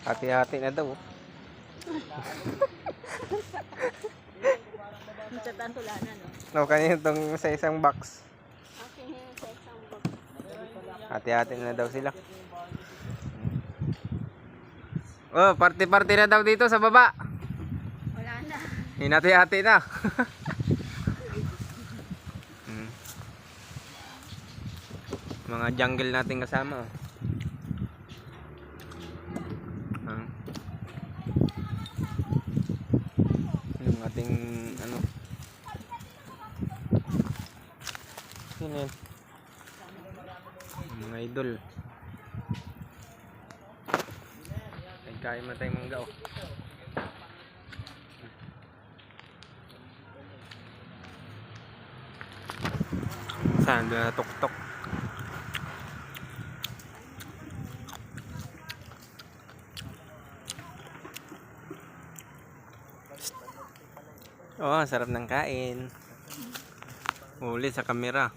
Hati-hati na daw. Sa tantulanan, no? No, kanina itong sa isang box. Akin yung sa isang box. Hati-hati na daw sila. Oh, party-party na daw dito sa baba. Wala na. Hinati-hati na. Mga jungle nating kasama. Oh. Yung ating ano. Sino yun? Mga idol. Nagkain matay mangga oh. Saan doon na tuk-tuk? Oh, sarap ng kain. Huli sa kamera.